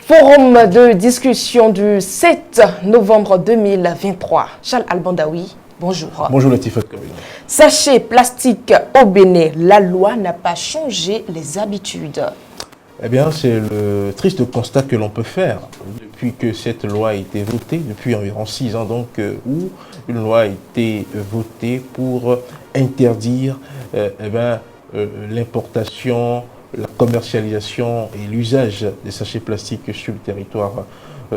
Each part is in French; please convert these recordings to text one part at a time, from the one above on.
Forum de discussion du 7 novembre 2023. Charles Albandaoui, bonjour. Bonjour Latifat. Sachet plastique au Bénin, la loi n'a pas changé les habitudes. Eh bien, c'est le triste constat que l'on peut faire depuis que cette loi a été votée, depuis environ 6 ans donc, où une loi a été votée pour interdire l'importation, la commercialisation et l'usage des sachets plastiques sur le territoire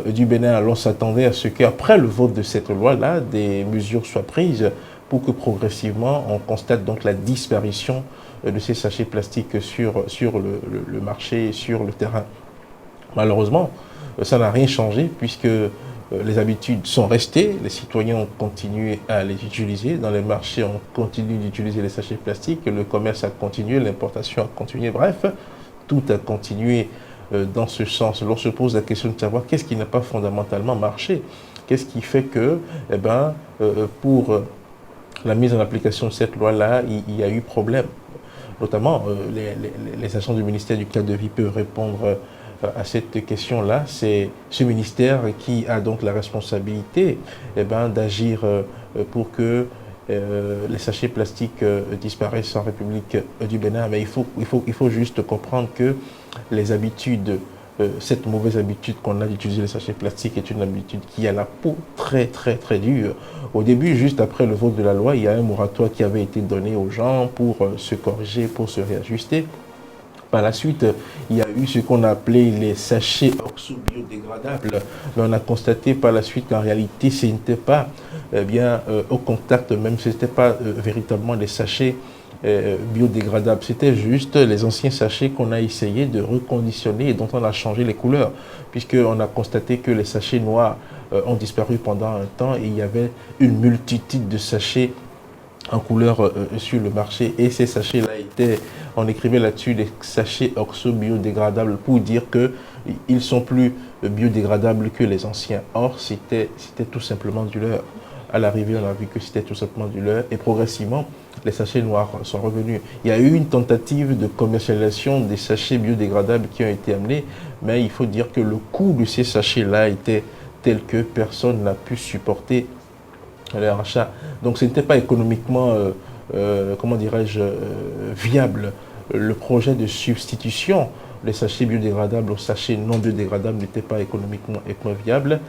du Bénin. Alors on s'attendait à ce qu'après le vote de cette loi-là, des mesures soient prises pour que progressivement on constate donc la disparition de ces sachets plastiques sur le marché et sur le terrain. Malheureusement, ça n'a rien changé puisque les habitudes sont restées, les citoyens ont continué à les utiliser, dans les marchés on continue d'utiliser les sachets plastiques, le commerce a continué, l'importation a continué, bref, tout a continué dans ce sens. L'on se pose la question de savoir qu'est-ce qui n'a pas fondamentalement marché, qu'est-ce qui fait que, pour la mise en application de cette loi-là, il y a eu problème. Notamment, les agents du ministère du cadre de vie peuvent répondre à cette question-là. C'est ce ministère qui a donc la responsabilité d'agir pour que les sachets plastiques disparaissent en République du Bénin. Mais il faut juste comprendre que les habitudes, cette mauvaise habitude qu'on a d'utiliser les sachets plastiques est une habitude qui a la peau très dure. Au début, juste après le vote de la loi, il y a un moratoire qui avait été donné aux gens pour se corriger, pour se réajuster. Par la suite, il y a eu ce qu'on a appelé les sachets oxo-biodégradables. Mais on a constaté par la suite qu'en réalité, ce n'était pas au contact, même ce n'était pas véritablement des sachets biodégradables. C'était juste les anciens sachets qu'on a essayé de reconditionner et dont on a changé les couleurs. Puisqu'on a constaté que les sachets noirs ont disparu pendant un temps et il y avait une multitude de sachets en couleur sur le marché, et ces sachets-là on écrivait là-dessus des sachets oxo-biodégradables pour dire qu'ils sont plus biodégradables que les anciens. Or, c'était tout simplement du leurre. À l'arrivée, on a vu que c'était tout simplement du leurre, et progressivement, les sachets noirs sont revenus. Il y a eu une tentative de commercialisation des sachets biodégradables qui ont été amenés, mais il faut dire que le coût de ces sachets-là était tel que personne n'a pu supporter leur achat. Donc ce n'était pas économiquement, viable. Le projet de substitution des sachets biodégradables aux sachets non biodégradables n'était pas économiquement viable.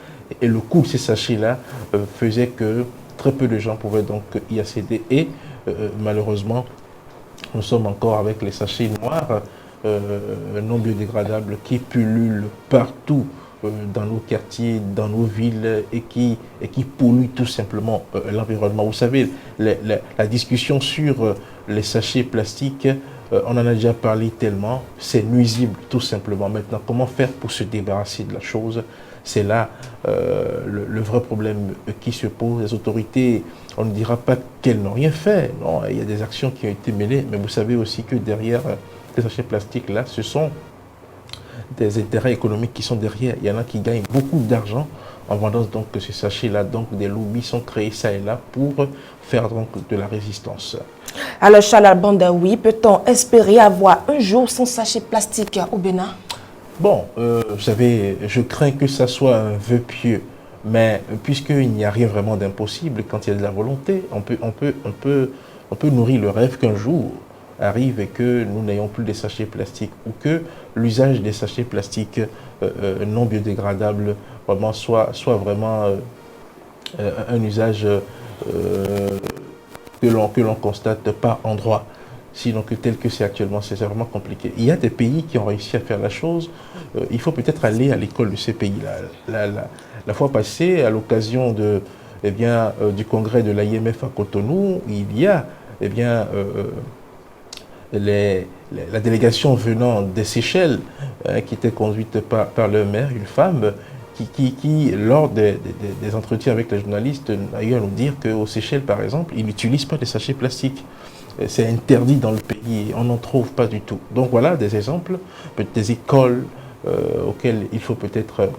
Et le coût de ces sachets-là faisait que très peu de gens pouvaient donc y accéder. Et malheureusement, nous sommes encore avec les sachets noirs non biodégradables qui pullulent partout dans nos quartiers, dans nos villes, et qui polluent tout simplement l'environnement. Vous savez, la discussion sur les sachets plastiques, on en a déjà parlé tellement, c'est nuisible tout simplement. Maintenant, comment faire pour se débarrasser de la chose? C'est là le vrai problème qui se pose. Les autorités, on ne dira pas qu'elles n'ont rien fait. Non, il y a des actions qui ont été menées, mais vous savez aussi que derrière les sachets plastiques, là, ce sont des intérêts économiques qui sont derrière. Il y en a qui gagnent beaucoup d'argent en vendant donc ces sachets-là. Donc des lobbies sont créés ça et là pour faire donc de la résistance. Alors Charles Albandaoui, peut-on espérer avoir un jour sans sachet plastique au Bénin? Bon, vous savez, je crains que ça soit un vœu pieux. Mais puisqu'il n'y a rien vraiment d'impossible quand il y a de la volonté, on peut nourrir le rêve qu'un jour arrive et que nous n'ayons plus des sachets plastiques, ou que l'usage des sachets plastiques non biodégradables vraiment soit vraiment un usage que l'on constate par endroit. Sinon que tel que c'est actuellement, c'est vraiment compliqué. Il y a des pays qui ont réussi à faire la chose. Il faut peut-être aller à l'école de ces pays-là. La fois passée, à l'occasion du congrès de l'IMF à Cotonou, il y a la délégation venant des Seychelles, qui était conduite par leur maire, une femme, qui lors des entretiens avec les journalistes, a eu à nous dire qu'aux Seychelles, par exemple, ils n'utilisent pas de sachets plastiques. C'est interdit dans le pays, on n'en trouve pas du tout. Donc voilà des exemples, des écoles auxquelles il faut peut-être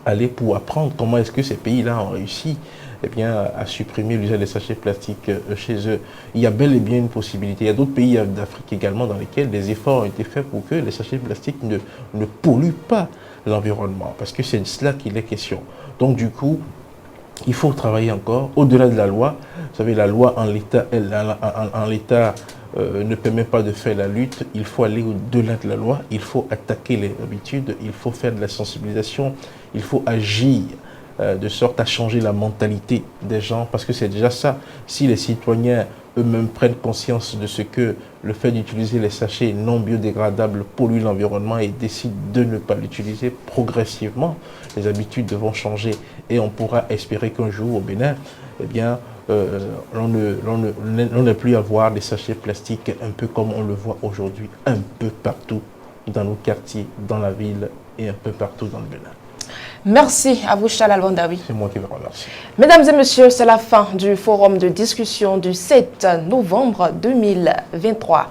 aller pour apprendre comment est-ce que ces pays-là ont réussi à supprimer l'usage des sachets plastiques chez eux. Il y a bel et bien une possibilité. Il y a d'autres pays d'Afrique également dans lesquels des efforts ont été faits pour que les sachets plastiques ne polluent pas l'environnement, parce que c'est de cela qu'il est question. Donc du coup, il faut travailler encore au-delà de la loi. Vous savez, la loi en l'état, ne permet pas de faire la lutte. Il faut aller au-delà de la loi. Il faut attaquer les habitudes. Il faut faire de la sensibilisation. Il faut agir de sorte à changer la mentalité des gens, parce que c'est déjà ça. Si les citoyens eux-mêmes prennent conscience de ce que le fait d'utiliser les sachets non biodégradables pollue l'environnement et décident de ne pas l'utiliser, progressivement, les habitudes vont changer et on pourra espérer qu'un jour au Bénin, eh bien, l'on n'ait plus à voir des sachets plastiques un peu comme on le voit aujourd'hui un peu partout dans nos quartiers, dans la ville et un peu partout dans le Bénin. Merci à vous, Charles Albandaoui. C'est moi qui vous remercie. Mesdames et messieurs, c'est la fin du forum de discussion du 7 novembre 2023.